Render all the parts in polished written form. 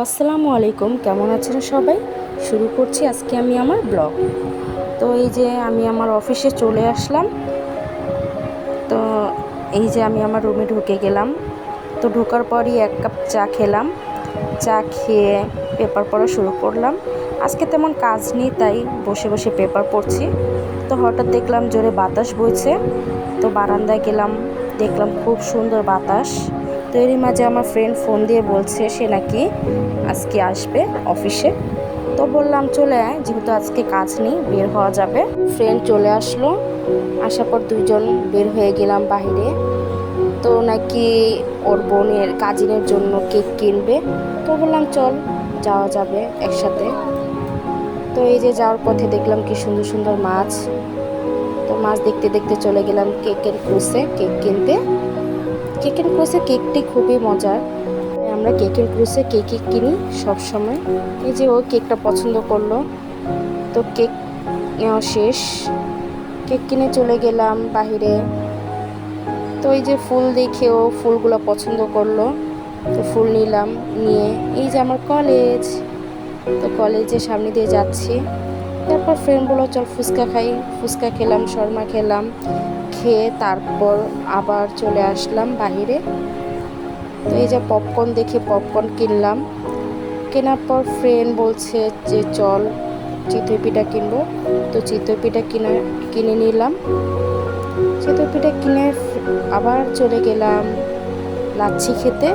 আসসালামু আলাইকুম, কেমন আছেন সবাই। শুরু করছি আজকে আমি আমার ব্লগ। তো এই যে আমি আমার অফিসে চলে আসলাম। তো এই যে আমি আমার রুমে ঢুকে গেলাম। তো ঢোকার পরই এক কাপ চা খেলাম। চা খেয়ে পেপার পড়া শুরু করলাম। আজকে তেমন কাজ নেই, তাই বসে বসে পেপার পড়ছি। তো হঠাৎ দেখলাম জোরে বাতাস বইছে। তো বারান্দায় গেলাম, দেখলাম খুব সুন্দর বাতাস। তো এরই মাঝে আমার ফ্রেন্ড ফোন দিয়ে বলছে সে নাকি আজকে আসবে অফিসে। তো বললাম চলে আয়, যেহেতু আজকে কাজ নেই, বের হওয়া যাবে। ফ্রেন্ড চলে আসলো, আসার পর দুইজন বের হয়ে গেলাম বাইরে। তো নাকি ওর বোনের কাজিনের জন্য কেক কিনবে। তো বললাম চল, যাওয়া যাবে একসাথে। তো এই যে যাওয়ার পথে দেখলাম কি সুন্দর সুন্দর মাছ। তো মাছ দেখতে দেখতে চলে গেলাম কেকের ক্রুসে কেক কিনতে। কেকের ক্রুসে কেকটি খুবই মজার। আমরা কেকের ক্রুসে কেকই কিনি সব সময়। এই যে ও কেকটা পছন্দ করলো, তো কেক নেওয়া শেষ। কেক কিনে চলে গেলাম বাহিরে। তো এই যে ফুল দেখেও ফুলগুলো পছন্দ করলো, তো ফুল নিলাম। নিয়ে এই যে আমার কলেজ, তো কলেজের সামনে দিয়ে যাচ্ছি। তারপর ফ্রেন্ড বললো চল ফুচকা খাই। ফুচকা খেলাম, শর্মা খেলাম। খেয়ে তারপর আবার চলে আসলাম বাহিরে। তো এই যে পপকর্ন দেখে পপকর্ন কিনলাম। কেনার পর ফ্রেন্ড বলছে যে চল চিতই পিঠা কিনবো। তো চিতই পিঠা কিনে নিলাম। চিতই পিঠা কিনে আবার চলে গেলাম লাচ্ছি খেতে।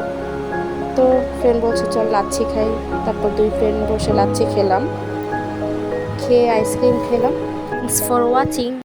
তো ফ্রেন্ড বলছে চল লাচ্ছি খাই। তারপর দুই ফ্রেন্ড বসে লাচ্ছি খেলাম, খেয়ে আইসক্রিম খেলাম। Thanks for watching.